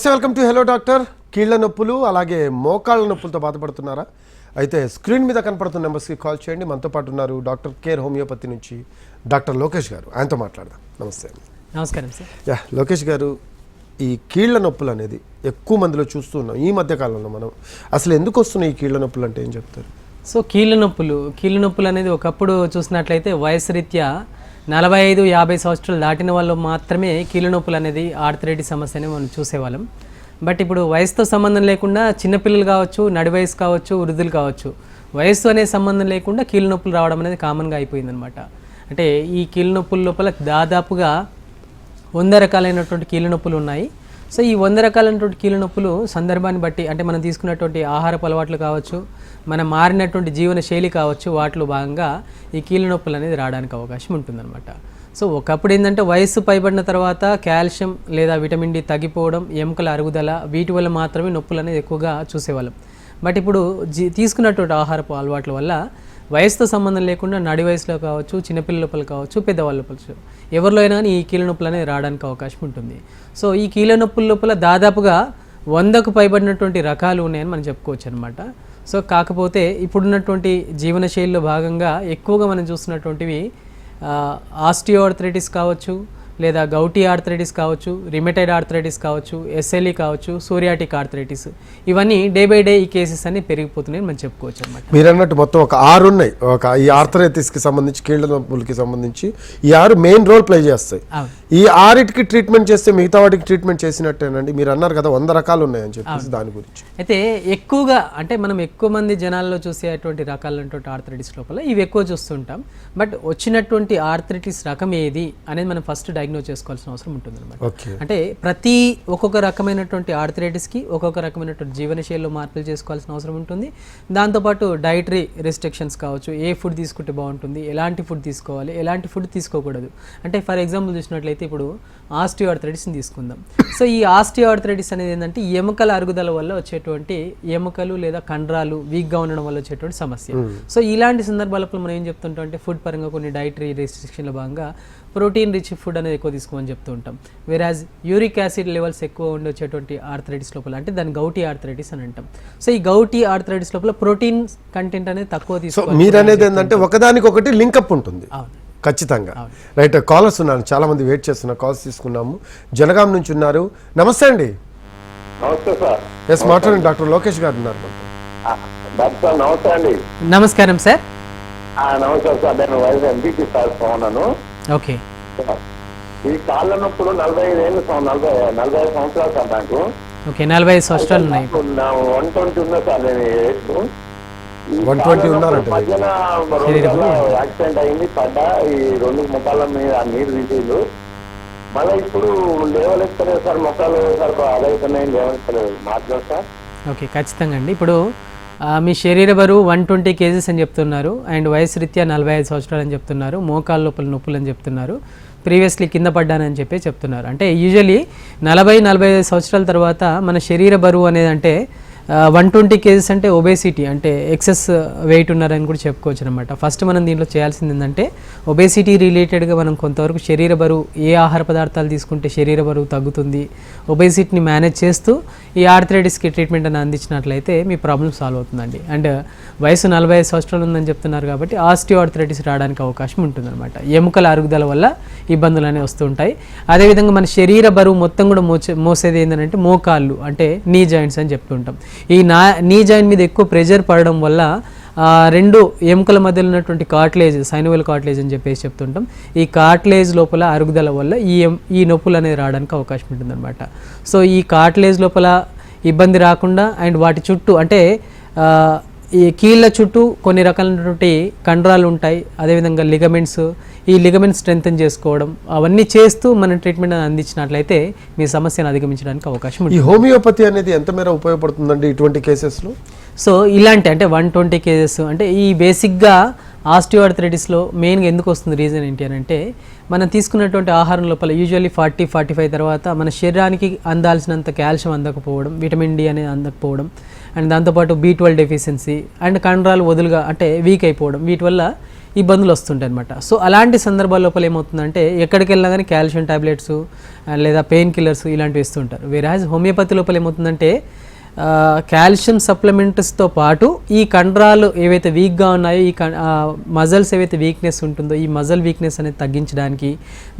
నమస్తే, welcome to hello doctor. కీళ్ల నొప్పులు అలాగే మోకాళ్ళ నొప్పులతో బాధపడుతున్నారా? అయితే స్క్రీన్ మీద కనపడుతున్న నెంబర్స్కి కాల్ చేయండి. మనతో పాటు ఉన్నారు డాక్టర్ కేర్ హోమియోపతి నుంచి డాక్టర్ లోకేష్ గారు. ఆయనతో మాట్లాడదాం. నమస్తే. నమస్కారం సార్. లోకేష్ గారు, ఈ కీళ్ల నొప్పులు అనేది ఎక్కువ మందిలో చూస్తున్నాం ఈ మధ్యకాలంలో. మనం అసలు ఎందుకు వస్తున్నాయి ఈ కీళ్ల నొప్పులు అంటే ఏం చెప్తారు? సో కీళ్ళ నొప్పులు అనేది ఒకప్పుడు చూసినట్లయితే వయసు రీత్యా 45-50 సంవత్సరాలు దాటిన వాళ్ళు మాత్రమే కీళ్ళ నొప్పులు అనేది ఆర్థరైటిస్ సమస్యని మనం చూసేవాళ్ళం. బట్ ఇప్పుడు వయసుతో సంబంధం లేకుండా చిన్నపిల్లలు కావచ్చు, నడి వయసు కావచ్చు, వృద్ధులు కావచ్చు, వయసు అనే సంబంధం లేకుండా కీళ్ళ నొప్పులు రావడం అనేది కామన్గా అయిపోయిందనమాట. అంటే ఈ కీళ్ళ నొప్పుల లోపల దాదాపుగా 100 రకాలైనటువంటి కీళ్ళ నొప్పులు ఉన్నాయి. సో ఈ 100 రకాలైనటువంటి కీళ్ళ నొప్పులు సందర్భాన్ని బట్టి, అంటే మనం తీసుకున్నటువంటి ఆహారపు అలవాట్లు కావచ్చు, మనం మారినటువంటి జీవన శైలి కావచ్చు, వాటిలో భాగంగా ఈ కీళ్ళ నొప్పులు అనేది రావడానికి అవకాశం ఉంటుందన్నమాట. సో ఒకప్పుడు ఏంటంటే వయస్సు పైబడిన తర్వాత కాల్షియం లేదా విటమిన్ డి తగ్గిపోవడం, ఎముకల అరుగుదల, వీటి వల్ల మాత్రమే నొప్పులు అనేది ఎక్కువగా చూసేవాళ్ళం. బట్ ఇప్పుడు తీసుకున్నటువంటి ఆహారపు అలవాట్ల వల్ల వయసుతో సంబంధం లేకుండా నడి వయసులో కావచ్చు, చిన్నపిల్లల లోపల కావచ్చు, పెద్దవాళ్ళ లోపల ఎవరిలో అయినా ఈ కీళ్ళ నొప్పులు అనేది రావడానికి అవకాశం ఉంటుంది. సో ఈ కీళ్ళ నొప్పుల లోపల దాదాపుగా 100కు పైబడినటువంటి రకాలు ఉన్నాయని మనం చెప్పుకోవచ్చు అనమాట. సో కాకపోతే ఇప్పుడున్నటువంటి జీవనశైలిలో భాగంగా ఎక్కువగా మనం చూస్తున్నటువంటివి ఆస్టియోఆర్థరైటిస్ కావచ్చు, లేదా గౌటీ ఆర్థరైటిస్ కావచ్చు, రిమేటైడ్ ఆర్థరైటిస్ కావచ్చు, ఎస్ఎల్ఈ కావచ్చు, సోరియాటిక్ ఆర్థరైటిస్, ఇవన్నీ డే బై డే ఈ కేసెస్ అన్ని పెరిగిపోతున్నాయని మనం చెప్పుకోవచ్చు అనమాట. మీరు అన్నట్టు మొత్తం ఒక 6 ఉన్నాయి. ఈ ఆర్థరైటిస్కి సంబంధించి, కీళ్ళ నొప్పులకి సంబంధించి ఈ 6 మెయిన్ రోల్ ప్లే చేస్తాయి. ఈ 6కి ట్రీట్మెంట్ చేస్తే మిగతా వాటికి ట్రీట్మెంట్ చేసినట్టేనండి. మీరు అన్నారు కదా 100 రకాలు ఉన్నాయని చెప్పేసి, దాని గురించి అయితే ఎక్కువగా అంటే మనం ఎక్కువ మంది జనాల్లో చూసేటువంటి రకాలైనటువంటి ఆర్థరైటిస్ లోపల ఇవి ఎక్కువ చూస్తుంటాం. బట్ వచ్చినటువంటి ఆర్థరైటిస్ రకం ఏది అనేది మనం ఫస్ట్ డయాగ్నోస్ చేసుకోవాల్సిన అవసరం ఉంటుంది అనమాట. అంటే ప్రతి ఒక్కొక్క రకమైనటువంటి ఆర్థరైటిస్కి ఒక్కొక్క రకమైనటువంటి జీవనశైలిలో మార్పులు చేసుకోవాల్సిన అవసరం ఉంటుంది. దాంతోపాటు డైటరీ రెస్ట్రిక్షన్స్ కావచ్చు, ఏ ఫుడ్ తీసుకుంటే బాగుంటుంది, ఎలాంటి ఫుడ్ తీసుకోవాలి, ఎలాంటి ఫుడ్ తీసుకోకూడదు. అంటే ఫర్ ఎగ్జాంపుల్ చూసినట్లయితే ఇప్పుడు ఆస్టియోఆర్థరైటిస్ని తీసుకుందాం. సో ఈ ఆస్టియోఆర్థరైటిస్ అనేది ఏంటంటే ఎముకల అరుగుదల వల్ల వచ్చేటువంటి, ఎముకలు లేదా కండరాలు వీక్గా ఉండడం వల్ల వచ్చేటువంటి సమస్య. సో ఇలాంటి సందర్భాలలో మనం ఏం చెప్తుంటాం అంటే ఫుడ్ పరంగా కొన్ని డైటరీ రెస్ట్రిక్షన్ల భాగంగా ప్రోటీన్ రిచ్ ఫుడ్ అనేది ఎక్కువ తీసుకోమని చెప్తూ ఉంటాం. వేరాజ్ యూరిక్ యాసిడ్ లెవెల్స్ ఎక్కువ ఉండొచ్చేటువంటి ఆర్థరైటిస్ లోపల అంటే దాన్ని గౌటీ ఆర్థరైటిస్ అని అంటాం. సో ఈ గౌటీ ఆర్థరైటిస్ లోపల ప్రోటీన్ కంటెంట్ అనేది తక్కువ తీసుకోవాలి. మీరు అనేది ఏంటంటే ఒకదానికొకటి లింకప్ ఉంటుంది ఖచ్చితంగా. రైట్, కాలర్స్ ఉన్నారు, చాలా మంది వెయిట్ చేస్తున్నారు. కాల్స్ తీసుకున్నాము. జనగాం నుంచి ఉన్నారు. నమస్తే అండి. నమస్తే సార్. ఎస్, మాట్లాడండి. డాక్టర్ లోకేష్ గారు ఉన్నారు. డాక్టర్ నమస్తే అండి. నమస్కారం సార్. నమస్తే సార్. నేను వైద్య ఎంపీకి సార్ ఫోన్నాను. ఓకే. ఈ కాళ్ళ నొప్పులు 45 సంవత్సరాలు సార్ నాకు. ఓకే, 45 సంవత్సరాలు ఉన్నాయి. 120 ఉన్నా సార్. నేను 120 ఉన్నారంటే మధ్యన యాక్సిడెంట్ అయింది, పడ్డా. ఈ 2 ముఖాల మీద నీరు తీసేది. మళ్ళీ ఇప్పుడు లేవలేస్తలేదు సార్, ముఖాలు సార్ అదవుతున్నాయి, లేవలేస్తలేదు. మాట్లాడు సార్. ఓకే, ఖచ్చితంగా అండి. ఇప్పుడు మీ శరీర బరువు 120 kgs అని చెప్తున్నారు, అండ్ వయసు రీత్యా 45 సంవత్సరాలు అని చెప్తున్నారు, మోకాళ్ళ లోపల నొప్పులు అని చెప్తున్నారు, ప్రీవియస్లీ కింద పడ్డానని చెప్పి చెప్తున్నారు. అంటే యూజువలీ 40-45 సంవత్సరాల తర్వాత మన శరీర బరువు అనేది అంటే 120 kgs అంటే ఒబేసిటీ, అంటే ఎక్సెస్ వెయిట్ ఉన్నారని కూడా చెప్పుకోవచ్చు అనమాట. ఫస్ట్ మనం దీంట్లో చేయాల్సింది ఏంటంటే ఒబేసిటీ రిలేటెడ్గా మనం కొంతవరకు శరీర బరువు, ఏ ఆహార పదార్థాలు తీసుకుంటే శరీర బరువు తగ్గుతుంది, ఒబేసిటీని మేనేజ్ చేస్తూ ఈ ఆర్థరైటిస్కి ట్రీట్మెంట్ అని అందించినట్లయితే మీ ప్రాబ్లమ్ సాల్వ్ అవుతుందండి. అండ్ వయసు 45 సంవత్సరాలు ఉందని చెప్తున్నారు కాబట్టి ఆస్టియోఆర్థరైటిస్ రావడానికి అవకాశం ఉంటుందన్నమాట. ఎముకల అరుగుదల వల్ల ఇబ్బందులు అనేవి వస్తూ ఉంటాయి. అదేవిధంగా మన శరీర బరువు మొత్తం కూడా మోసేది ఏంటంటే మోకాళ్ళు, అంటే నీ జాయింట్స్ అని చెప్తుంటాం. ఈ నీ జాయింట్ మీద ఎక్కువ ప్రెషర్ పడడం వల్ల 2 ఎముకల మధ్యలో ఉన్నటువంటి కార్టిలేజ్, సైనోవెల్ కార్టిలేజ్ అని చెప్పేసి చెప్తుంటాం. ఈ కార్టిలేజ్ లోపల అరుగుదల వల్ల ఈ నొప్పులు అనేది రావడానికి అవకాశం ఉంటుందన్నమాట. సో ఈ కార్టిలేజ్ లోపల ఇబ్బంది రాకుండా అండ్ వాటి చుట్టూ అంటే ఈ కీళ్ళ చుట్టూ కొన్ని రకాలైనటువంటి కండరాలు ఉంటాయి, అదేవిధంగా లిగమెంట్స్, ఈ లిగమెంట్స్ స్ట్రెంథెన్ చేసుకోవడం, అవన్నీ చేస్తూ మనం ట్రీట్మెంట్ అందించినట్లయితే మీ సమస్యను అధిగమించడానికి అవకాశం ఉంటుంది. ఈ హోమియోపతి అనేది ఎంత మేర ఉపయోగపడుతుందండి ఇటువంటి కేసెస్లో? సో ఇలాంటి అంటే 120 kgs అంటే ఈ బేసిక్గా ఆస్టియోఆర్థరైటిస్లో మెయిన్గా ఎందుకు వస్తుంది రీజన్ ఏంటి అని అంటే మనం తీసుకున్నటువంటి ఆహారం లోపల యూజువల్లీ 40-45 తర్వాత మన శరీరానికి అందాల్సినంత కాల్షియం అందకపోవడం, విటమిన్ డి అనేది అందకపోవడం, అండ్ దాంతోపాటు B12 డెఫిషియన్సీ అండ్ కండరాలు వదులుగా అంటే వీక్ అయిపోవడం, వీటి వల్ల ఇబ్బందులు వస్తుంటాయి అనమాట. సో అలాంటి సందర్భాల లోపల ఏమవుతుందంటే ఎక్కడికి వెళ్ళినా కానీ కాల్షియం టాబ్లెట్స్ లేదా పెయిన్ కిల్లర్స్ ఇలాంటివి ఇస్తుంటారు. వేరాజ్ హోమియోపతి లోపల ఏమవుతుందంటే కాల్షియం సప్లిమెంట్స్తో పాటు ఈ కండరాలు ఏవైతే వీక్గా ఉన్నాయో, ఈ మజల్స్ ఏవైతే వీక్నెస్ ఉంటుందో ఈ మజల్ వీక్నెస్ అనేది తగ్గించడానికి,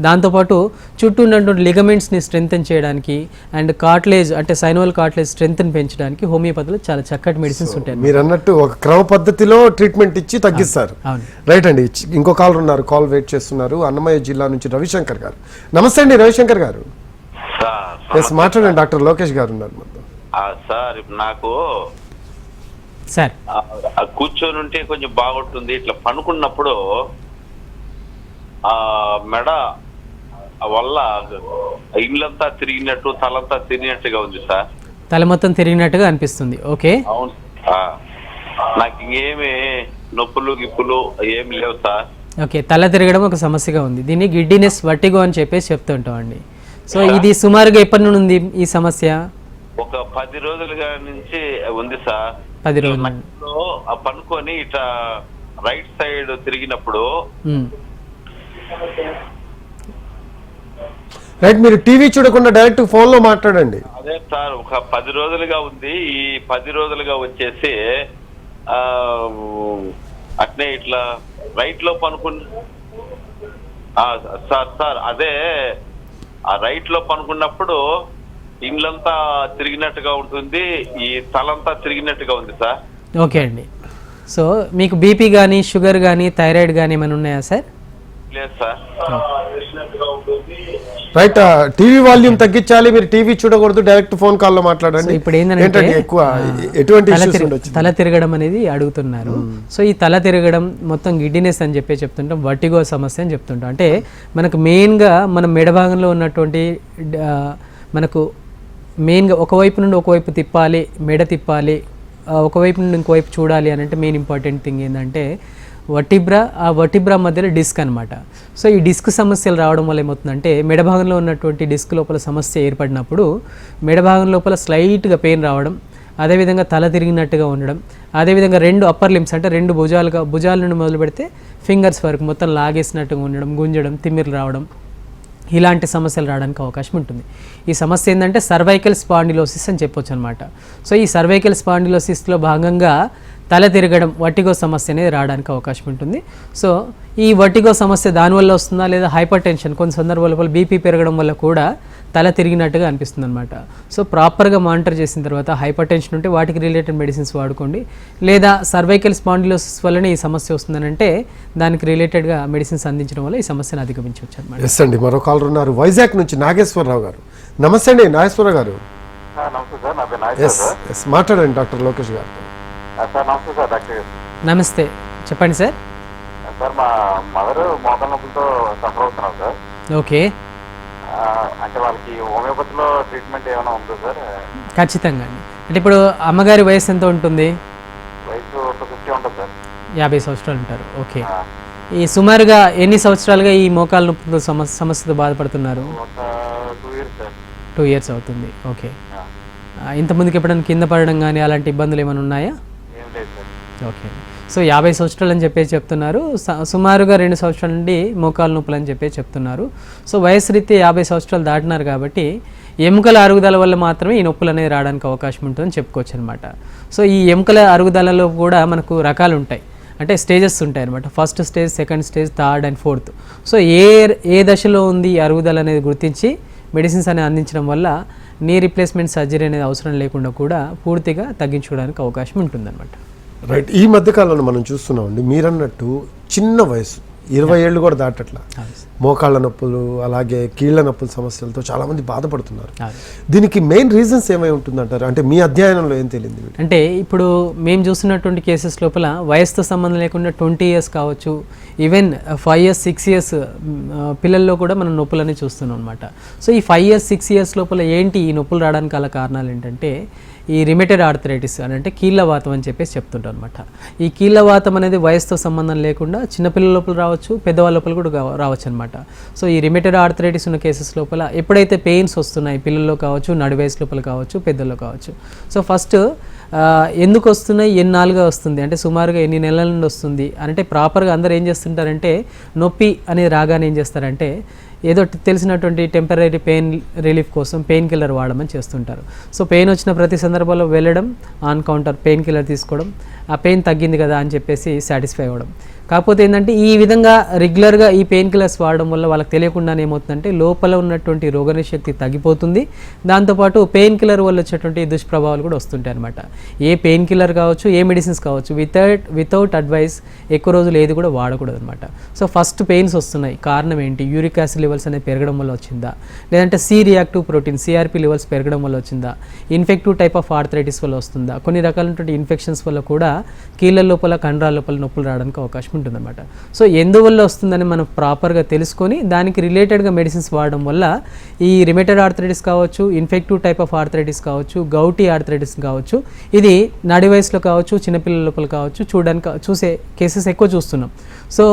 దాంతోపాటు చుట్టూ ఉన్నటువంటి లిగమెంట్స్ని స్ట్రెంగ్తన్ చేయడానికి అండ్ కార్ట్లేజ్ అంటే సైనోవల్ కార్ట్లేజ్ స్ట్రెంగ్త్ని పెంచడానికి హోమియోపతిలో చాలా చక్కటి మెడిసిన్స్ ఉంటాయి. మీరు అన్నట్టు ఒక క్రమ పద్ధతిలో ట్రీట్మెంట్ ఇచ్చి తగ్గిస్తారు. అవును. రైట్ అండి. ఇంకో కాల్ ఉన్నారు, కాల్ వెయిట్ చేస్తున్నారు. అన్నమయ్య జిల్లా నుంచి రవిశంకర్ గారు. నమస్తే అండి రవిశంకర్ గారు. ఎస్ మాట్లాడండి. డాక్టర్ లోకేష్ గారు ఉన్నారు మొత్తం. సార్ నాకు సార్ కూర్చొని ఉంటే కొంచెం బాగుంటుంది. ఇట్లా పనుకున్నప్పుడు మెడ వల్ల ఇళ్ళంతా తిరిగినట్టు, తలంతా తిరిగినట్టుగా ఉంది సార్. తల మొత్తం తిరిగినట్టుగా అనిపిస్తుంది. ఓకే. అవును. నాకు ఇంకేమి నొప్పులు గిప్పులు ఏమి లేవు సార్. ఓకే. తల తిరగడం ఒక సమస్యగా ఉంది. దీన్ని గిడ్డినెస్ వర్టిగో అని చెప్పేసి చెప్తుంటాం అండి. సో ఇది సుమారుగా ఎప్పటి నుండి ఉంది ఈ సమస్య? ఒక 10 రోజులుగా నుంచి ఉంది సార్. 10 రోజులు పనుకొని ఇట్లా రైట్ సైడ్ తిరిగినప్పుడు. రైట్. మీరు టీవీ చూడకుండా డైరెక్ట్ ఫోన్ లో మాట్లాడండి. అదే సార్, ఒక 10 రోజులుగా ఉంది. ఈ 10 రోజులుగా వచ్చేసి అట్నే ఇట్లా రైట్ లో పనుకుని సార్ అదే ఆ రైట్ లో పనుకున్నప్పుడు ఇండ్లంతా తిరిగినట్టుగా ఉంటుంది, ఈ తలంతా తిరిగినట్టుగా ఉంది సార్. ఓకే అండి. సో మీకు బీపీ కానీ షుగర్ కానీ థైరాయిడ్ కానీ ఏమైనా ఉన్నాయా సార్? లేదు సార్. రైట్. టీవీ వాల్యూమ్ తగ్గించాలి. మీరు టీవీ చూడకూడదు, డైరెక్ట్ ఫోన్ కాల్ లో మాట్లాడండి. ఇప్పుడు ఏంటంటే ఎక్కువ ఎటువంటి తల తిరగడం అనేది అడుగుతున్నారు. సో ఈ తల తిరగడం మొత్తం గిడ్డినెస్ అని చెప్పి చెప్తుంటాం, వర్టిగో సమస్య అని చెప్తుంటాం. అంటే మనకు మెయిన్గా మన మెడ భాగంలో ఉన్నటువంటి మనకు మెయిన్గా ఒకవైపు నుండి ఒకవైపు తిప్పాలి, మెడ తిప్పాలి, ఒకవైపు నుండి ఇంకోవైపు చూడాలి అని అంటే మెయిన్ ఇంపార్టెంట్ థింగ్ ఏంటంటే వర్టిబ్రా, ఆ వర్టిబ్రా మధ్యలో డిస్క్ అనమాట. సో ఈ డిస్క్ సమస్యలు రావడం వల్ల ఏమవుతుందంటే మెడ భాగంలో ఉన్నటువంటి డిస్క్ లోపల సమస్య ఏర్పడినప్పుడు మెడ భాగం లోపల స్లైట్గా పెయిన్ రావడం, అదేవిధంగా తల తిరిగినట్టుగా ఉండడం, అదేవిధంగా 2 అప్పర్ లిమ్స్ అంటే 2 భుజాల నుండి మొదలు పెడితే ఫింగర్స్ వరకు మొత్తం లాగేసినట్టుగా ఉండడం, గుంజడం, తిమ్మిర్లు రావడం, ఇలాంటి సమస్యలు రావడానికి అవకాశం ఉంటుంది. ఈ సమస్య ఏంటంటే సర్వైకల్ స్పాండిలోసిస్ అని చెప్పొచ్చు అనమాట. సో ఈ సర్వైకల్ స్పాండిలోసిస్లో భాగంగా తల తిరగడం, వర్టిగో సమస్య అనేది రావడానికి అవకాశం ఉంటుంది. సో ఈ వర్టిగో సమస్య దానివల్ల వస్తుందా లేదా హైపర్ టెన్షన్, కొన్ని సందర్భాల బీపీ పెరగడం వల్ల కూడా తల తిరిగినట్టుగా అనిపిస్తుంది అనమాట. సో ప్రాపర్గా మానిటర్ చేసిన తర్వాత హైపర్ టెన్షన్ ఉంటే వాటికి రిలేటెడ్ మెడిసిన్స్ వాడుకోండి. లేదా సర్వైకల్ స్పాండిలోసిస్ వల్లనే ఈ సమస్య వస్తుందని అంటే దానికి రిలేటెడ్గా మెడిసిన్స్ అందించడం వల్ల ఈ సమస్యను అధిగమించవచ్చు అనమాట. ఎస్ అండి. మరో కాల్ ఉన్నారు, వైజాగ్ నుంచి నాగేశ్వరరావు గారు. నమస్తే అండి నాగేశ్వరరావు గారు. ఎస్ మాట్లాడండి డాక్టర్ లోకేష్ గారు. నమస్తే సార్. డాక్టర్ నమస్తే, చెప్పండి సార్. సార్ మా మదర్ మోకాళ్ళ నొప్పులతో సఫర్ అవుతున్నారు సార్. ఓకే. అంటే వాళ్ళకి హోమియోపతిలో ట్రీట్మెంట్ ఏమైనా ఉందా సార్? ఖచ్చితంగా అండి. అంటే ఇప్పుడు అమ్మగారి వయసు ఎంత ఉంటుంది? వయసు 50 ఉంటుంది సార్. 50 సంవత్సరాలు ఉంటారు. ఓకే. ఈ సుమారుగా ఎన్ని సంవత్సరాలుగా ఈ మోకాళ్ళ నొప్పులతో సమస్యతో బాధపడుతున్నారు? ఒక 2 years సార్. 2 years అవుతుంది. ఓకే. ఇంతకుముందుకు ఎప్పుడైనా కింద పడడం కానీ అలాంటి ఇబ్బందులు ఏమైనా ఉన్నాయా? ఏం లేదు సార్. ఓకే. సో 50 సంవత్సరాలు అని చెప్పేసి చెప్తున్నారు. సుమారుగా 2 సంవత్సరాల నుండి మోకాలు నొప్పులు అని చెప్పేసి చెప్తున్నారు. సో వయసు రీత్యా 50 సంవత్సరాలు దాటినారు కాబట్టి ఎముకల అరుగుదల వల్ల మాత్రమే ఈ నొప్పులు అనేది రావడానికి అవకాశం ఉంటుందని చెప్పుకోవచ్చు అనమాట. సో ఈ ఎముకల అరుగుదలలో కూడా మనకు రకాలు ఉంటాయి, అంటే స్టేజెస్ ఉంటాయి అనమాట. First stage, second stage, third and fourth. So ఏ దశలో ఉంది ఈ అరుగుదల అనేది గుర్తించి మెడిసిన్స్ అనేది అందించడం వల్ల నీ రీప్లేస్మెంట్ సర్జరీ అనేది అవసరం లేకుండా కూడా పూర్తిగా తగ్గించుకోవడానికి అవకాశం ఉంటుందన్నమాట. రైట్. ఈ మధ్యకాలంలో మనం చూస్తున్నామండి, మీరన్నట్టు చిన్న వయసు 20 ఏళ్ళు కూడా దాటట్లా మోకాళ్ళ నొప్పులు అలాగే కీళ్ళ నొప్పుల సమస్యలతో చాలామంది బాధపడుతున్నారు. దీనికి మెయిన్ రీజన్స్ ఏమై ఉంటుందంటారు? అంటే మీ అధ్యయనంలో ఏం తెలియదు? అంటే ఇప్పుడు మేము చూస్తున్నటువంటి కేసెస్ లోపల వయసుతో సంబంధం లేకుండా 20 years కావచ్చు, ఈవెన్ 5 years 6 years పిల్లల్లో కూడా మనం నొప్పులని చూస్తున్నాం అనమాట. సో ఈ 5 years 6 years లోపల ఏంటి ఈ నొప్పులు రావడానికి గల కారణాలు ఏంటంటే ఈ రిమేటెడ్ ఆర్థరైటిస్ అని అంటే కీళ్ళవాతం అని చెప్పేసి చెప్తుంటాం అనమాట. ఈ కీళ్ళవాతం అనేది వయసుతో సంబంధం లేకుండా చిన్నపిల్లల లోపల రావచ్చు, పెద్దవాళ్ళ లోపల కూడా రావచ్చు అనమాట. సో ఈ రిమేటెడ్ ఆర్థరైటిస్ ఉన్న కేసెస్ లోపల ఎప్పుడైతే పెయిన్స్ వస్తున్నాయి పిల్లల్లో కావచ్చు, నడి వయసు లోపల కావచ్చు, పెద్దల్లో కావచ్చు, సో ఫస్ట్ ఎందుకు వస్తున్నాయి, ఎన్నాళ్ళుగా వస్తుంది, అంటే సుమారుగా ఎన్ని నెలల నుండి వస్తుంది అంటే ప్రాపర్గా అందరూ ఏం చేస్తుంటారంటే నొప్పి అనేది రాగానే ఏం చేస్తారంటే ఏదో తెలిసినటువంటి టెంపరీ పెయిన్ రిలీఫ్ కోసం పెయిన్ కిల్లర్ వాడమని చేస్తుంటారు. సో పెయిన్ వచ్చిన ప్రతి సందర్భంలో వెళ్ళడం, ఆన్ కౌంటర్ పెయిన్ కిల్లర్ తీసుకోవడం, ఆ పెయిన్ తగ్గింది కదా అని చెప్పేసి సాటిస్ఫై అవ్వడం. కాకపోతే ఏంటంటే ఈ విధంగా రెగ్యులర్గా ఈ పెయిన్ కిల్లర్స్ వాడడం వల్ల వాళ్ళకి తెలియకుండానే ఏమవుతుందంటే లోపల ఉన్నటువంటి రోగనిశక్తి తగ్గిపోతుంది. దాంతోపాటు పెయిన్ కిల్లర్ వల్ల వచ్చేటువంటి దుష్ప్రభావాలు కూడా వస్తుంటాయి అనమాట. ఏ పెయిన్ కిల్లర్ కావచ్చు, ఏ మెడిసిన్స్ కావచ్చు, వితౌట్ అడ్వైస్ ఎక్కువ రోజులు ఏది కూడా వాడకూడదు అనమాట. సో ఫస్ట్ పెయిన్స్ వస్తున్నాయి, కారణం ఏంటి? యూరిక్ యాసిడ్ లెవెల్స్ అనేది పెరగడం వల్ల వచ్చిందా, లేదంటే C reactive protein CRP levels పెరగడం వల్ల వచ్చిందా, ఇన్ఫెక్టివ్ టైప్ ఆఫ్ ఆర్థరైటిస్ వల్ల వస్తుందా, కొన్ని రకాలైనటువంటి ఇన్ఫెక్షన్స్ వల్ల కూడా కీళ్ళ లోపల కండరాల లోపల నొప్పులు రావడానికి అవకాశం ఉంటుందన్నమాట. సో ఎందువల్ల వస్తుందని మనం ప్రాపర్గా తెలుసుకొని దానికి రిలేటెడ్గా మెడిసిన్స్ వాడడం వల్ల ఈ రిమేటెడ్ ఆర్థరైటిస్ కావచ్చు, ఇన్ఫెక్టివ్ టైప్ ఆఫ్ ఆర్థరైటిస్ కావచ్చు, గౌటీ ఆర్థరైటిస్ కావచ్చు, ఇది నడి వయసులో కావచ్చు, చిన్నపిల్లల లోపల కావచ్చు చూసే కేసెస్ ఎక్కువ చూస్తున్నాం. సో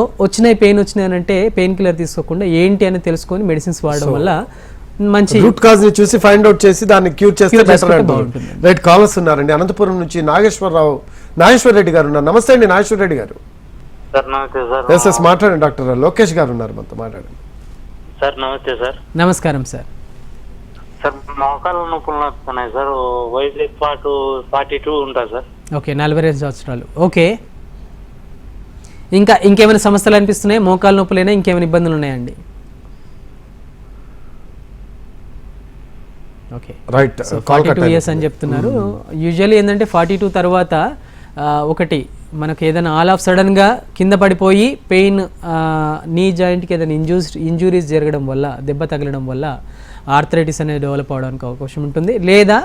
పెయిన్ వచ్చినాయంటే పెయిన్ కిల్లర్ తీసుకోకుండా ఏంటి అని తెలుసుకొని మెడిసిన్స్ వాడడం వల్ల మంచి రూట్ కాజ్ ని చూసి ఫైండ్ అవుట్ చేసి దాన్ని క్యూర్ చేస్తే బెటర్ అంటారు. రైట్, కాలర్స్ ఉన్నారండి. అనంతపురం నుంచి నాగేశ్వర రెడ్డి గారు ఉన్నారు. నమస్తే అండి నాగేశ్వర రెడ్డి గారు. సార్ నమస్తే సార్. ఎస్ మాట్లాడండి. డాక్టర్ లోకేష్ గారు ఉన్నారు మనతో, మాట్లాడండి సార్. నమస్తే సార్. నమస్కారం సార్. సార్ మోకాళ్ళ నొప్పులు వస్తున్నాయి సార్. వయసు 42 ఉంటుంది సార్. ఓకే, 42 సంవత్సరాలు. ఓకే, ఇంకేమైనా సమస్యలు అనిపిస్తున్నాయి? మోకాళ్ళ నొప్పులైనా ఇంకేమైనా ఇబ్బందులు ఉన్నాయండి? Okay, right. 42 ఇయర్స్ అని చెప్తున్నారు. యూజువల్లీ ఏంటంటే 42 తర్వాత ఒకటి మనకు ఏదైనా ఆల్ ఆఫ్ సడన్గా కింద పడిపోయి పెయిన్, నీ జాయింట్కి ఏదైనా ఇంజురీస్ జరగడం వల్ల, దెబ్బ తగలడం వల్ల ఆర్థరైటిస్ అనేది డెవలప్ అవడానికి అవకాశం ఉంటుంది. లేదా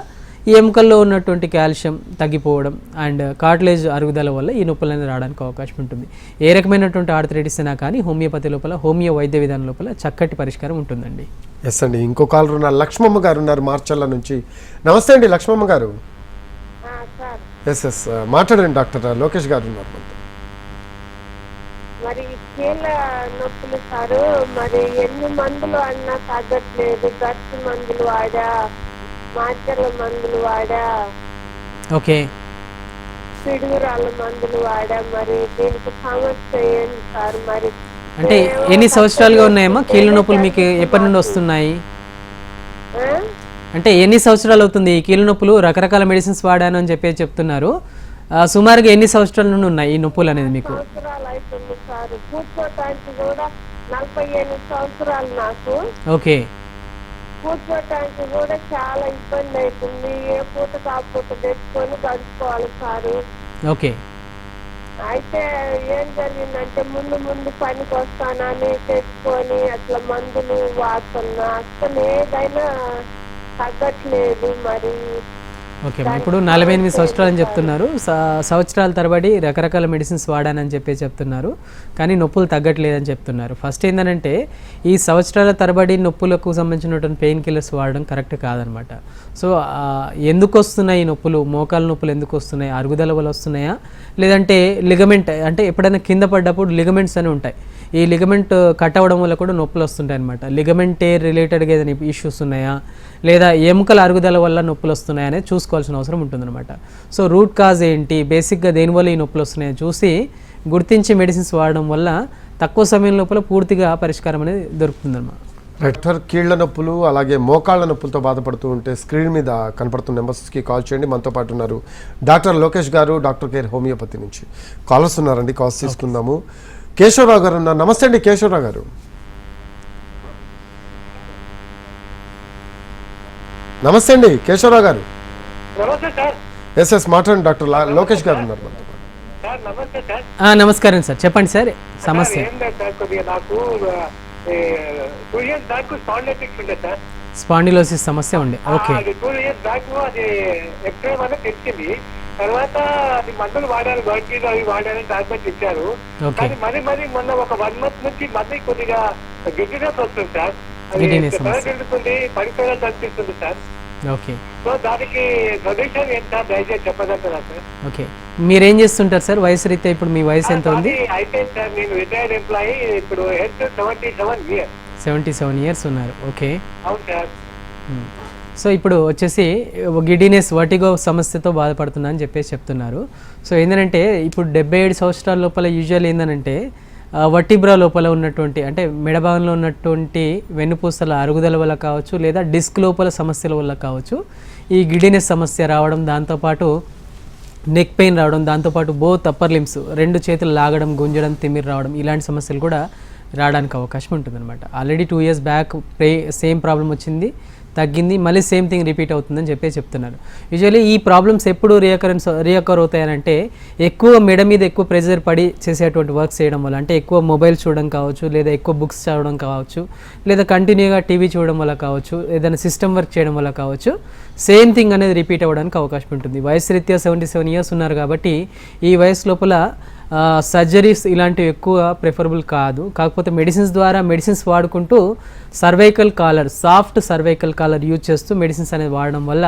ఈ ఎముకల్లో ఉన్నటువంటి కాల్షియం తగ్గిపోవడం అండ్ కార్టిలేజ్ అరుగుదల వల్ల ఈ నొప్పులు అనేది రావడానికి అవకాశం ఉంటుంది. ఏ రకమైనటువంటి ఆర్థరైటిస్ అయినా కానీ హోమియోపతి లోపల, హోమియో వైద్య విధానం లోపల చక్కటి పరిష్కారం ఉంటుందండి. ఎస్ అండి. ఇంకో కాలర్ ఉన్నారు, లక్ష్మమ్మ గారు ఉన్నారు మార్చల్ల నుంచి. నమస్తే అండి లక్ష్మమ్మ గారు. ఎస్ మాట్లాడండి. డాక్టర్ లోకేష్ గారు ఉన్నారు మనతో. మరి కీళ్ళ నొప్పులు సారు, మరి ఎన్ని మందులు అన్నా తగ్గట్లేదు. గట్టి మందులు వాడా, మాచర్ల మందులు వాడా, ఓకే, పిడుగురాళ్ళ మందులు వాడా. మరి దీనికి సమస్య ఏంటి సార్? మరి అంటే ఎన్ని సంవత్సరాలుగా ఉన్నాయమ్మా కీళ్ళ నొప్పులు మీకు? ఎప్పటి నుండి వస్తున్నాయి? అంటే ఎన్ని సంవత్సరాలు అవుతుంది ఈ కీళ్ళ నొప్పులు? రకరకాల మెడిసిన్స్ వాడాను అని చెప్తున్నారు. సుమారుగా ఎన్ని సంవత్సరాల నుండి ఉన్నాయి ఈ నొప్పులు అనేది మీకు? సంవత్సరాలు అవుతుంది సార్. కూర్చోటానికి కూడా 48 సంవత్సరాలు నాకు. ఓకే, కూర్చోటానికి కూడా చాలా ఇబ్బంది అవుతుంది. ఏ పూట కాకపోత తెచ్చుకొని గడుపుకోవాలి సారు. ఓకే, అయితే ఏం జరిగిందంటే ముందు పనికి వస్తానని తెచ్చుకొని అట్లా మందులు వాడుతున్నా, అసలు ఏదైనా తగ్గట్లేదు. మరి ఓకే, ఇప్పుడు 48 సంవత్సరాలు అని చెప్తున్నారు. సంవత్సరాల తరబడి రకరకాల మెడిసిన్స్ వాడానని చెప్తున్నారు, కానీ నొప్పులు తగ్గట్లేదని చెప్తున్నారు. ఫస్ట్ ఏంటంటే ఈ సంవత్సరాల తరబడి నొప్పులకు సంబంధించినటువంటి పెయిన్ కిల్లర్స్ వాడడం కరెక్ట్ కాదనమాట. సో ఎందుకు వస్తున్నాయి ఈ నొప్పులు? మోకాల నొప్పులు ఎందుకు వస్తున్నాయి? అరుగుదల వల్ల వస్తున్నాయా, లేదంటే లిగమెంట్, అంటే ఎప్పుడైనా కింద పడ్డప్పుడు లిగమెంట్స్ అని ఉంటాయి, ఈ లిగమెంట్ కట్ అవ్వడం వల్ల కూడా నొప్పులు వస్తుంటాయి అనమాట. లిగమెంట్ టేర్ రిలేటెడ్గా ఏదైనా ఇష్యూస్ ఉన్నాయా, లేదా ఎముకల అరుగుదల వల్ల నొప్పులు వస్తున్నాయా అనేది చూసుకోవాల్సిన అవసరం ఉంటుందన్నమాట. సో రూట్ కాజ్ ఏంటి, బేసిక్గా దేనివల్ల ఈ నొప్పులు వస్తున్నాయో చూసి గుర్తించి మెడిసిన్స్ వాడడం వల్ల తక్కువ సమయం లోపల పూర్తిగా పరిష్కారం అనేది దొరుకుతుందన్నమాట. డాక్టర్, కీళ్ల నొప్పులు అలాగే మోకాళ్ళ నొప్పులతో బాధపడుతూ ఉంటే స్క్రీన్ మీద కనపడుతున్న నెంబర్స్కి కాల్ చేయండి. మనతో పాటు ఉన్నారు డాక్టర్ లోకేష్ గారు, డాక్టర్ కేర్ హోమియోపతి నుంచి. కాలర్స్ ఉన్నారండి, కాల్స్ తీసుకుందాము. కేశవరావు గారు ఉన్నారు. నమస్తే అండి కేశవరావు గారు. నమస్తే అండి కేశవరావు గారు. ఎస్ మాట్లాడండి. డాక్టర్ లోకేష్ గారు ఉన్నారు మనతో పాటు. నమస్కారం సార్, చెప్పండి సార్ సమస్య. స్పాండిలోసిస్ సమస్య ఉండే. ఓకే, 2 years బ్యాక్ అది ఎక్స్రే వల్ల తెలిసింది. తర్వాత అది మందులు వాడారు, బర్కీలు అవి వాడారని టాబ్లెట్ ఇచ్చారు. కానీ మరి మొన్న ఒక 1 month నుంచి మళ్ళీ కొద్దిగా గిడ్డినెస్ వస్తుంది సార్. అది పెరుగుతుంది, పడిపోయినట్టు అనిపిస్తుంది సార్. ఓకే, సో దానికి సొల్యూషన్ ఏంటి సార్? దయచేసి చెప్పగలుగుతారా సార్? ఓకే, మీరేం చేస్తుంటారు సార్ వయసు రీత్యా? ఇప్పుడు మీ వయసు ఎంత ఉంది? అయిపోయింది సార్, నేను రిటైర్డ్ ఎంప్లాయీ. ఇప్పుడు హెల్త్ 77 years. 77 years ఉన్నారు. ఓకే, అవును సార్. సో ఇప్పుడు వచ్చేసి గిడినెస్ వర్టిగో సమస్యతో బాధపడుతున్నా అని చెప్పేసి చెప్తున్నారు. సో ఏంటంటే ఇప్పుడు 77 సంవత్సరాల లోపల యూజువల్ ఏంటంటే వర్టిబ్రా లోపల ఉన్నటువంటి అంటే మెడభాగంలో ఉన్నటువంటి వెన్నుపూసల అరుగుదల వల్ల కావచ్చు, లేదా డిస్క్ లోపల సమస్యల వల్ల కావచ్చు ఈ గిడినెస్ సమస్య రావడం, దాంతోపాటు నెక్ పెయిన్ రావడం, దాంతోపాటు బోత్ అప్పర్ లిమ్స్ 2 చేతులు లాగడం, గుంజడం, తిమ్మిరి రావడం, ఇలాంటి సమస్యలు కూడా రావడానికి అవకాశం ఉంటుందన్నమాట. Already 2 years back same problem వచ్చింది, తగ్గింది, మళ్ళీ సేమ్ థింగ్ రిపీట్ అవుతుందని చెప్తున్నారు. యూజువల్లీ ఈ ప్రాబ్లమ్స్ ఎప్పుడు రియకర్ అవుతాయనంటే ఎక్కువ మెడ మీద ఎక్కువ ప్రెజర్ పడి చేసేటువంటి వర్క్స్ చేయడం వల్ల, అంటే ఎక్కువ మొబైల్ చూడడం కావచ్చు, లేదా ఎక్కువ బుక్స్ చదవడం కావచ్చు, లేదా కంటిన్యూగా టీవీ చూడడం వల్ల కావచ్చు, ఏదైనా సిస్టమ్ వర్క్ చేయడం వల్ల కావచ్చు, సేమ్ థింగ్ అనేది రిపీట్ అవ్వడానికి అవకాశం ఉంటుంది. వయసు రీత్యా 77 years ఉన్నారు కాబట్టి ఈ వయసు లోపల సర్జరీస్ ఇలాంటివి ఎక్కువ ప్రిఫరబుల్ కాదు. కాకపోతే మెడిసిన్స్ వాడుకుంటూ cervical collar, soft cervical collar use చేస్తూ మెడిసిన్స్ అనేది వాడడం వల్ల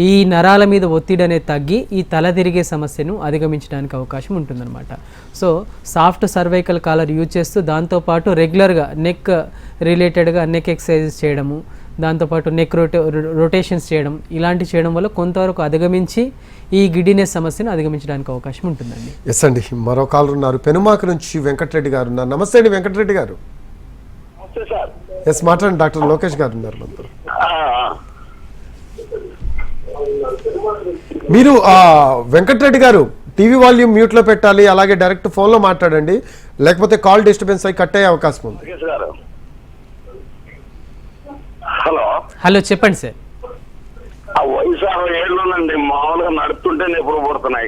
ఈ నరాల మీద ఒత్తిడి అనేది తగ్గి ఈ తల తిరిగే సమస్యను అధిగమించడానికి అవకాశం ఉంటుందన్నమాట. So soft cervical collar use చేస్తూ దాంతోపాటు రెగ్యులర్గా నెక్ రిలేటెడ్గా నెక్ ఎక్సర్సైజెస్ చేయడము, దాంతోపాటు నెక్ రొటేషన్స్ చేయడం, ఇలాంటివి చేయడం వల్ల కొంతవరకు అధిగమించి ఈ గిడినెస్ సమస్యను అధిగమించడానికి అవకాశం ఉంటుందండి. ఎస్ అండి, మరో కాలర్ ఉన్నారు, పెనుమాక నుంచి వెంకటరెడ్డి గారు ఉన్నారు. నమస్తే అండి వెంకటరెడ్డి గారు. ఎస్ మాట్లాడండి, డాక్టర్ లోకేష్ గారు ఉన్నారు మనతో. మీరు వెంకటరెడ్డి గారు టీవీ వాల్యూమ్ మ్యూట్ లో పెట్టాలి, అలాగే డైరెక్ట్ ఫోన్ లో మాట్లాడండి, లేకపోతే కాల్ డిస్టర్బెన్స్ అయి కట్ అయ్యే అవకాశం ఉంది. హలో చెప్పండి సార్. వయసు 60 ఏళ్ళుందండి, మామూలుగా నడుస్తుంటే నొప్పులు పడుతున్నాయి,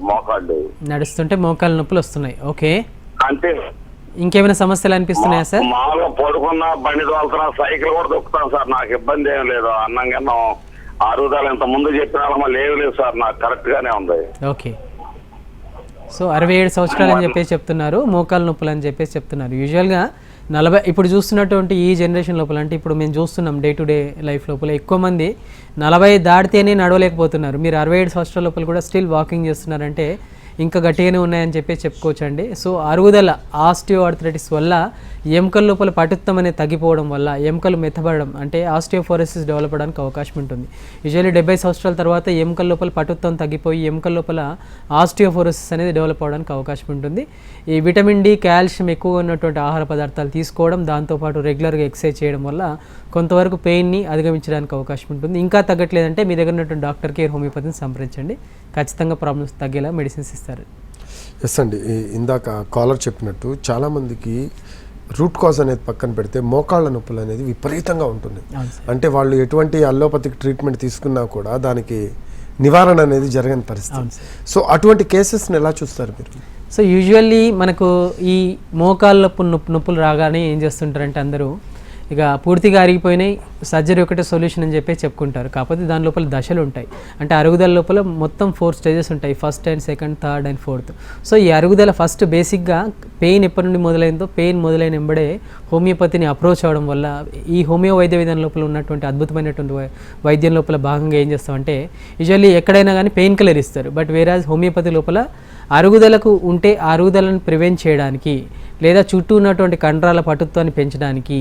మోకాళ్ళు నడుస్తుంటే మోకాళ్ళ నొప్పులు వస్తున్నాయి. ఓకే, అంతే. ఇంకేమైనా సమస్యలు అనిపిస్తున్నాయా సార్? మామూలుగా పడుకున్నా, బండి తోలుతున్నా, సైకిల్ కూడా దొక్కుతాను సార్, నాకు ఇబ్బంది ఏం లేదు. అన్నంగా అరుగుదల ఇంత ముందు చెప్పిన మళ్ళీ ఏమి లేదు సార్, నాకు కరెక్ట్ గానే ఉంది. ఓకే, సో 67 సంవత్సరాలు అని చెప్పేసి చెప్తున్నారు, మోకాళ్ళ నొప్పులు అని చెప్పేసి చెప్తున్నారు. యూజువల్గా 40 ఇప్పుడు చూస్తున్నటువంటి ఈ జనరేషన్ లోపల, అంటే ఇప్పుడు మేము చూస్తున్నాం డే టు డే లైఫ్ లోపల ఎక్కువ మంది 40 దాటితేనే నడవలేకపోతున్నారు. మీరు 67 సంవత్సరాల లోపల కూడా స్టిల్ వాకింగ్ చేస్తున్నారంటే ఇంకా గట్టిగానే ఉన్నాయని చెప్పేసి చెప్పుకోవచ్చండి. సో అరుగుదల, ఆస్టియోఆర్థరైటిస్ వల్ల ఎముకల లోపల పటుత్వం అనేది తగ్గిపోవడం వల్ల ఎముకలు మెత్తబడడం, అంటే ఆస్టియోఫోరోసిస్ డెవలప్ అవడానికి అవకాశం ఉంటుంది. యూజువల్లీ 70 సంవత్సరాల తర్వాత ఎముకల లోపల పటుత్వం తగ్గిపోయి ఎముకల లోపల ఆస్టియోఫోరోసిస్ అనేది డెవలప్ అవడానికి అవకాశం ఉంటుంది. ఈ విటమిన్ డి, కాల్షియం ఎక్కువగా ఉన్నటువంటి ఆహార పదార్థాలు తీసుకోవడం, దాంతోపాటు రెగ్యులర్గా ఎక్సర్సైజ్ చేయడం వల్ల కొంతవరకు పెయిన్ని అధిగమించడానికి అవకాశం ఉంటుంది. ఇంకా తగ్గట్లేదంటే మీ దగ్గర ఉన్నటువంటి డాక్టర్ కేర్ హోమియోపతిని సంప్రదించండి, ఖచ్చితంగా ప్రాబ్లమ్స్ తగ్గేలా మెడిసిన్స్ ఇస్తారు. ఎస్ అండి, ఇందాక కాలర్ చెప్పినట్టు చాలామందికి రూట్ కాజ్ అనేది పక్కన పెడితే మోకాళ్ళ నొప్పులు అనేది విపరీతంగా ఉంటుంది. అంటే వాళ్ళు ఎటువంటి అల్లోపతిక్ ట్రీట్మెంట్ తీసుకున్నా కూడా దానికి నివారణ అనేది జరగని పరిస్థితి. సో అటువంటి కేసెస్ని ఎలా చూస్తారు మీరు? సో యూజువల్లీ మనకు ఈ మోకాళ్ళ నొప్పులు రాగానే ఏం చేస్తుంటారంటే అందరూ ఇక పూర్తిగా అరిగిపోయినాయి, సర్జరీ ఒకటే సొల్యూషన్ అని చెప్పి చెప్పుకుంటారు. కాకపోతే దాని లోపల దశలు ఉంటాయి, అంటే అరుగుదల లోపల మొత్తం 4 స్టేజెస్ ఉంటాయి, first and second, third and fourth. So ఈ అరుగుదల ఫస్ట్ బేసిక్గా పెయిన్ ఎప్పటి నుండి మొదలైందో, పెయిన్ మొదలైన వెంబడే హోమియోపతిని అప్రోచ్ అవ్వడం వల్ల ఈ హోమియో వైద్య విధానం లోపల ఉన్నటువంటి అద్భుతమైనటువంటి వైద్యం లోపల భాగంగా ఏం చేస్తామంటే యూజువల్లీ ఎక్కడైనా కానీ పెయిన్ కిల్లర్ ఇస్తారు. బట్ వేరాజ్ హోమియోపతి లోపల అరుగుదలకు ఉంటే అరుగుదలను ప్రివెంట్ చేయడానికి, లేదా చుట్టూ ఉన్నటువంటి కండరాల పటుత్వాన్ని పెంచడానికి,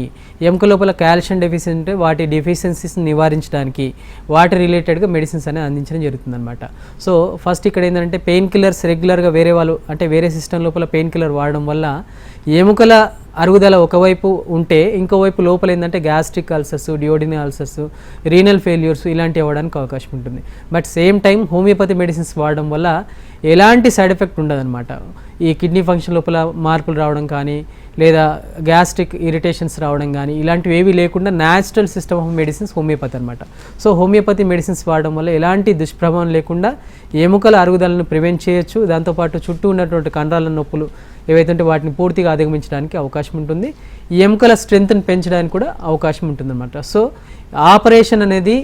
ఎముక లోపల కాల్షియం డెఫిషియన్సీ ఉంటే వాటి డెఫిషియన్సీస్ని నివారించడానికి వాటి రిలేటెడ్గా మెడిసిన్స్ అనేది అందించడం జరుగుతుందన్నమాట. సో ఫస్ట్ ఇక్కడ ఏంటంటే పెయిన్ కిల్లర్స్ రెగ్యులర్గా వేరే సిస్టమ్ లోపల పెయిన్ కిల్లర్ వాడడం వల్ల ఎముకల అరుగుదల ఒకవైపు ఉంటే ఇంకోవైపు లోపల ఏంటంటే gastric ulcers, duodenal ulcers, renal failures ఇలాంటివి అవ్వడానికి అవకాశం ఉంటుంది. But same time homeopathy medicines వాడడం వల్ల ఎలాంటి సైడ్ ఎఫెక్ట్ ఉండదన్నమాట. ఈ కిడ్నీ ఫంక్షన్ లోపల మార్పులు రావడం కానీ, లేదా గ్యాస్ట్రిక్ ఇరిటేషన్స్ రావడం కానీ ఇలాంటివి ఏవి లేకుండా natural system of medicines homeopathy అనమాట. సో హోమియోపతి మెడిసిన్స్ వాడడం వల్ల ఎలాంటి దుష్ప్రభావం లేకుండా ఎముకల అరుగుదలను ప్రివెంట్ చేయొచ్చు. దాంతోపాటు చుట్టూ ఉన్నటువంటి కండరాల నొప్పులు ఏవైతే వాటిని పూర్తిగా అధిగమించడానికి అవకాశం ఉంటుంది. ఈ ఎముకల స్ట్రెంత్ని పెంచడానికి కూడా అవకాశం ఉంటుందన్నమాట. సో ఆపరేషన్ అనేది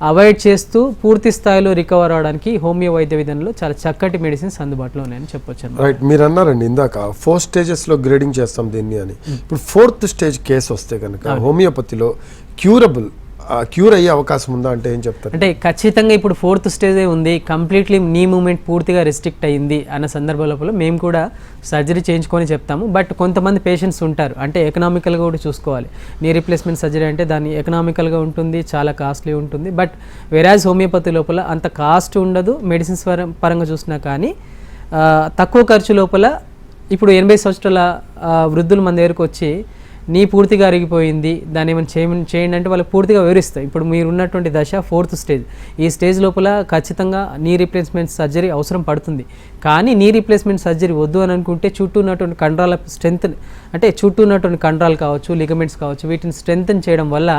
అవాయిడ్ చేస్తూ పూర్తి స్థాయిలో రికవర్ అవడానికి హోమియో వైద్య విధానంలో చాలా చక్కటి మెడిసిన్స్ అందుబాటులో ఉన్నాయని చెప్పొచ్చు. రైట్, మీరు అన్నారండి ఇందాక 4 స్టేజెస్లో గ్రేడింగ్ చేస్తాం దీన్ని అని. ఇప్పుడు 4th స్టేజ్ కేసు వస్తే కనుక హోమియోపతిలో క్యూరబుల్ క్యూర్ అయ్యే అవకాశం ఉందా అంటే ఏం చెప్తారు? అంటే ఖచ్చితంగా ఇప్పుడు 4th స్టేజే ఉంది, కంప్లీట్లీ నీ మూమెంట్ పూర్తిగా రెస్ట్రిక్ట్ అయ్యింది అన్న సందర్భ లోపల మేము కూడా సర్జరీ చేయించుకొని చెప్తాము. బట్ కొంతమంది పేషెంట్స్ ఉంటారు, అంటే ఎకనామికల్గా కూడా చూసుకోవాలి. నీ రీప్లేస్మెంట్ సర్జరీ అంటే దాన్ని ఎకనామికల్గా ఉంటుంది, చాలా కాస్ట్లీ ఉంటుంది. బట్ వెరాజ్ హోమియోపతి లోపల అంత కాస్ట్ ఉండదు, మెడిసిన్స్ పరంగా చూసినా కానీ తక్కువ ఖర్చు లోపల. ఇప్పుడు 80 సంవత్సరాల వృద్ధులు మన దగ్గరకు వచ్చి నీ పూర్తిగా అరిగిపోయింది, దాన్ని ఏమైనా చేయండి అంటే వాళ్ళు పూర్తిగా వివరిస్తాయి. ఇప్పుడు మీరు ఉన్నటువంటి దశ 4th స్టేజ్. ఈ స్టేజ్ లోపల ఖచ్చితంగా నీ రీప్లేస్మెంట్ సర్జరీ అవసరం పడుతుంది. కానీ నీ రీప్లేస్మెంట్ సర్జరీ వద్దు అని అనుకుంటే చుట్టూ ఉన్నటువంటి కండరాల స్ట్రెంత్, అంటే చుట్టూ ఉన్నటువంటి కండరాలు కావచ్చు, లిగమెంట్స్ కావచ్చు, వీటిని స్ట్రెంతన్ చేయడం వల్ల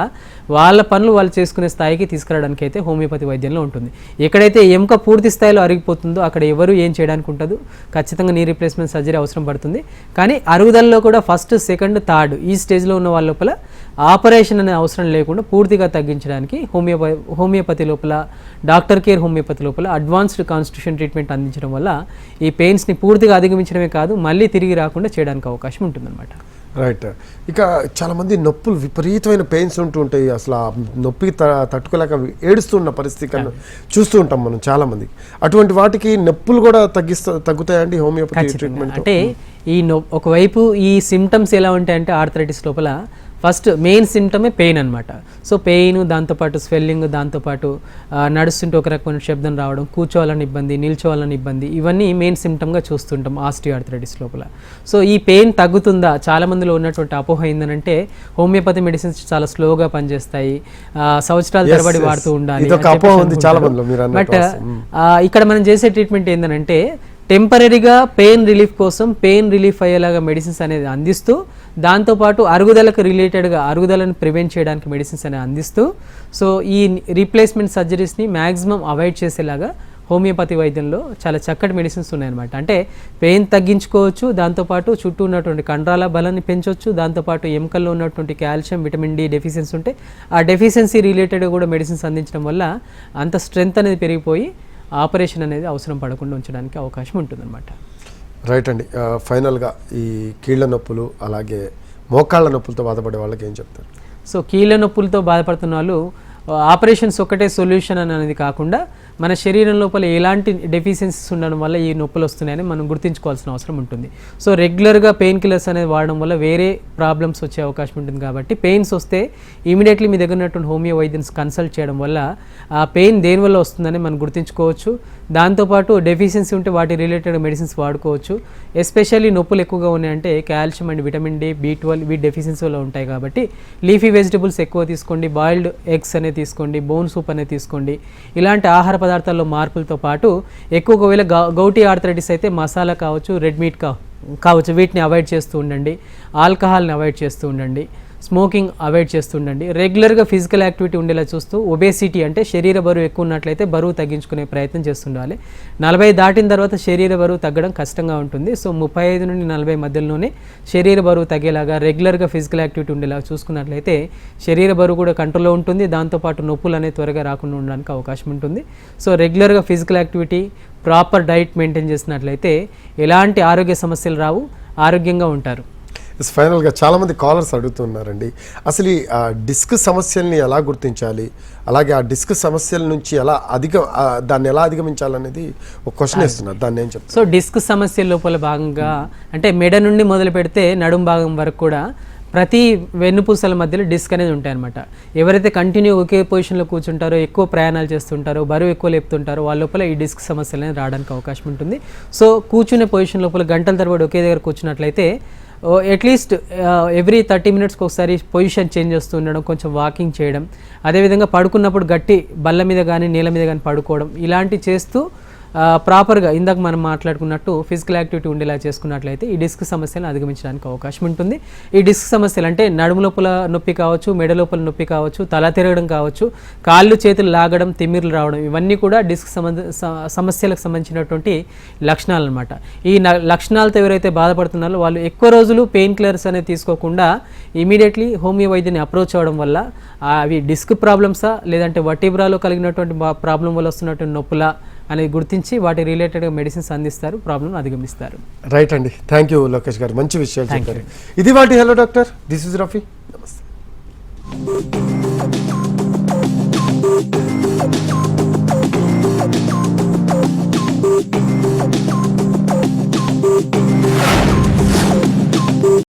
వాళ్ళ పనులు వాళ్ళు చేసుకునే స్థాయికి తీసుకురావడానికి అయితే హోమియోపతి వైద్యంలో ఉంటుంది. ఎక్కడైతే ఎముక పూర్తి స్థాయిలో అరిగిపోతుందో అక్కడ ఎవరు ఏం చేయడానికి ఉంటుంది, ఖచ్చితంగా నీ రీప్లేస్మెంట్ సర్జరీ అవసరం పడుతుంది. కానీ అరుగుదలలో కూడా 1st, 2nd, 3rd ఈ స్టేజ్లో ఉన్న వాళ్ళ లోపల ఆపరేషన్ అనే అవసరం లేకుండా పూర్తిగా తగ్గించడానికి హోమియోపతి లోపల, డాక్టర్ కేర్ హోమియోపతి లోపల అడ్వాన్స్డ్ కాన్స్టిట్యూషన్ ట్రీట్మెంట్ అందించడం వల్ల ఈ పెయిన్స్ని పూర్తిగా అధిగమించడమే కాదు, మళ్ళీ తిరిగి రాకుండా చేయడానికి అవకాశం ఉంటుందన్నమాట. రైట్. ఇక చాలామంది నొప్పులు, విపరీతమైన పెయిన్స్ ఉంటూ ఉంటాయి, అసలు ఆ నొప్పికి తట్టుకోలేక ఏడుస్తున్న పరిస్థితి కన్నా చూస్తూ ఉంటాం మనం చాలామంది. అటువంటి వాటికి నొప్పులు కూడా తగ్గుతాయండి హోమియోపతి ట్రీట్మెంట్? అంటే ఈ ఒకవైపు ఈ సిమ్టమ్స్ ఎలా ఉంటాయంటే ఆర్థరైటిస్ లోపల ఫస్ట్ మెయిన్ సిమ్టమే పెయిన్ అనమాట. సో పెయిన్, దాంతోపాటు స్వెల్లింగ్, దాంతోపాటు నడుస్తుంటే ఒక రకమైన శబ్దం రావడం, కూర్చోవాలని ఇబ్బంది, నిల్చోవాలని ఇబ్బంది, ఇవన్నీ మెయిన్ సిమ్టమ్గా చూస్తుంటాం ఆస్టియోఆర్థరైటిస్ లోపల. సో ఈ పెయిన్ తగ్గుతుందా? చాలామందిలో ఉన్నటువంటి అపోహ ఏంటంటే హోమియోపతి మెడిసిన్స్ చాలా స్లోగా పనిచేస్తాయి, సంవత్సరాల తరబడి వాడుతూ ఉండాలి. బట్ ఇక్కడ మనం చేసే ట్రీట్మెంట్ ఏంటంటే టెంపరీగా పెయిన్ రిలీఫ్ కోసం పెయిన్ రిలీఫ్ అయ్యేలాగా మెడిసిన్స్ అనేది అందిస్తూ, దాంతోపాటు అరుగుదలకు రిలేటెడ్గా అరుగుదలను ప్రివెంట్ చేయడానికి మెడిసిన్స్ అనేది అందిస్తూ, సో ఈ రీప్లేస్మెంట్ సర్జరీస్ని మ్యాక్సిమం అవాయిడ్ చేసేలాగా హోమియోపతి వైద్యంలో చాలా చక్కటి మెడిసిన్స్ ఉన్నాయన్నమాట. అంటే పెయిన్ తగ్గించుకోవచ్చు, దాంతోపాటు చుట్టూ ఉన్నటువంటి కండరాల బలాన్ని పెంచవచ్చు, దాంతోపాటు ఎముకల్లో ఉన్నటువంటి కాల్షియం, విటమిన్ డి డెఫిషియన్సీ ఉంటే ఆ డెఫిషియన్సీ రిలేటెడ్గా కూడా మెడిసిన్స్ అందించడం వల్ల అంత స్ట్రెంత్ అనేది పెరిగిపోయి ఆపరేషన్ అనేది అవసరం పడకుండా ఉంచడానికి అవకాశం ఉంటుందన్నమాట. రైట్ అండి. ఫైనల్గా ఈ కీళ్ళ నొప్పులు అలాగే మోకాళ్ళ నొప్పులతో బాధపడే వాళ్ళకి ఏం చెప్తారు? సో కీళ్ళ నొప్పులతో బాధపడుతున్న వాళ్ళు ఆపరేషన్స్ ఒక్కటే సొల్యూషన్ అనేది కాకుండా మన శరీరం లోపల ఎలాంటి డెఫిషియన్సీస్ ఉండడం వల్ల ఈ నొప్పులు వస్తున్నాయని మనం గుర్తుంచుకోవాల్సిన అవసరం ఉంటుంది. సో రెగ్యులర్గా పెయిన్ కిల్లర్స్ అనేది వాడడం వల్ల వేరే ప్రాబ్లమ్స్ వచ్చే అవకాశం ఉంటుంది. కాబట్టి పెయిన్స్ వస్తే ఇమీడియట్లీ మీ దగ్గర ఉన్నటువంటి హోమియో వైద్యుని కన్సల్ట్ చేయడం వల్ల ఆ పెయిన్ దేనివల్ల వస్తుందని మనం గుర్తుంచుకోవచ్చు. దాంతోపాటు డెఫిషియన్సీ ఉంటే వాటి రిలేటెడ్ మెడిసిన్స్ వాడుకోవచ్చు. ఎస్పెషల్లీ నొప్పులు ఎక్కువగా ఉన్నాయంటే calcium and vitamin D, B12 వీటి డెఫిషియన్సీ వల్ల ఉంటాయి. కాబట్టి లీఫీ వెజిటబుల్స్ ఎక్కువ తీసుకోండి, బాయిల్డ్ ఎగ్స్ అనేది తీసుకోండి, బోన్ సూప్ అనేది తీసుకోండి. ఇలాంటి ఆహార పదార్థాల్లో మార్పులతో పాటు ఎక్కువ ఒకవేళ గౌటీ ఆర్థరైటిస్ అయితే మసాలా కావచ్చు, రెడ్ మీట్ కావచ్చు, వీటిని అవాయిడ్ చేస్తూ ఉండండి. ఆల్కహాల్ని అవాయిడ్ చేస్తూ ఉండండి. స్మోకింగ్ అవాయిడ్ చేస్తుండండి. రెగ్యులర్గా ఫిజికల్ యాక్టివిటీ ఉండేలా చూస్తూ, ఒబేసిటీ అంటే శరీర బరువు ఎక్కువ ఉన్నట్లయితే బరువు తగ్గించుకునే ప్రయత్నం చేస్తుండాలి. 40 దాటిన తర్వాత శరీర బరువు తగ్గడం కష్టంగా ఉంటుంది. సో 35 నుండి 40 మధ్యలోనే శరీర బరువు తగ్గేలాగా రెగ్యులర్గా ఫిజికల్ యాక్టివిటీ ఉండేలాగా చూసుకున్నట్లయితే శరీర బరువు కూడా కంట్రోల్లో ఉంటుంది. దాంతోపాటు నొప్పులు అనేది త్వరగా రాకుండా ఉండడానికి అవకాశం ఉంటుంది. సో రెగ్యులర్గా physical activity, proper diet maintain చేసినట్లయితే ఎలాంటి ఆరోగ్య సమస్యలు రావు, ఆరోగ్యంగా ఉంటారు. ఫైనల్గా చాలామంది కాలర్స్ అడుగుతున్నారండి, అసలు ఈ డిస్క్ సమస్యల్ని ఎలా గుర్తించాలి, అలాగే ఆ డిస్క్ సమస్యల నుంచి దాన్ని ఎలా అధిగమించాలనేది ఒక క్వశ్చన్ ఇస్తున్నారు. దాన్ని ఏం చెప్తారు? సో డిస్క్ సమస్య లోపల భాగంగా అంటే మెడ నుండి మొదలు పెడితే నడుం భాగం వరకు కూడా ప్రతి వెన్నుపూసల మధ్యలో డిస్క్ అనేది ఉంటాయన్నమాట. ఎవరైతే కంటిన్యూ ఒకే పొజిషన్లో కూర్చుంటారో, ఎక్కువ ప్రయాణాలు చేస్తుంటారో, బరువు ఎక్కువ లేపుతుంటారో వాళ్ళ లోపల ఈ డిస్క్ సమస్యలు అనేది రావడానికి అవకాశం ఉంటుంది. సో కూర్చునే పొజిషన్ లోపల గంటల తరబడి ఒకే దగ్గర కూర్చున్నట్లయితే అట్లీస్ట్ ఎవ్రీ 30 మినిట్స్కి ఒకసారి పొజిషన్ చేంజ్ చేస్తూ ఉండడం, కొంచెం వాకింగ్ చేయడం, అదేవిధంగా పడుకున్నప్పుడు గట్టి బల్ల మీద కానీ నేల మీద కానీ పడుకోవడం, ఇలాంటివి చేస్తూ ప్రాపర్గా ఇందాక మనం మాట్లాడుకున్నట్టు ఫిజికల్ యాక్టివిటీ ఉండేలా చేసుకున్నట్లయితే ఈ డిస్క్ సమస్యలను అధిగమించడానికి అవకాశం ఉంటుంది. ఈ డిస్క్ సమస్యలు అంటే నడుము లోపల నొప్పి కావచ్చు, మెడ లోపల నొప్పి కావచ్చు, తల తిరగడం కావచ్చు, కాళ్ళు చేతులు లాగడం, తిమ్మిర్లు రావడం, ఇవన్నీ కూడా డిస్క్ సమస్యలకు సంబంధించినటువంటి లక్షణాలు అనమాట. ఈ లక్షణాలతో ఎవరైతే బాధపడుతున్నారో వాళ్ళు ఎక్కువ రోజులు పెయిన్ కిల్లర్స్ అనేది తీసుకోకుండా ఇమీడియట్లీ హోమియో వైద్యుని అప్రోచ్ అవ్వడం వల్ల అవి డిస్క్ ప్రాబ్లమ్సా లేదంటే వర్టిబ్రాలో కలిగినటువంటి ప్రాబ్లం వల్ల వస్తున్నటువంటి నొప్పులా అనేది గుర్తించి వాటి రిలేటెడ్గా మెడిసిన్స్ అందిస్తారు, ప్రాబ్లం అధిగమిస్తారు. రైట్ అండి. థ్యాంక్ యూ లోకేష్ గారు, మంచి విషయాలు చెప్పారు. ఇది వాటి hello doctor, this is Rafi, నమస్తే. సార్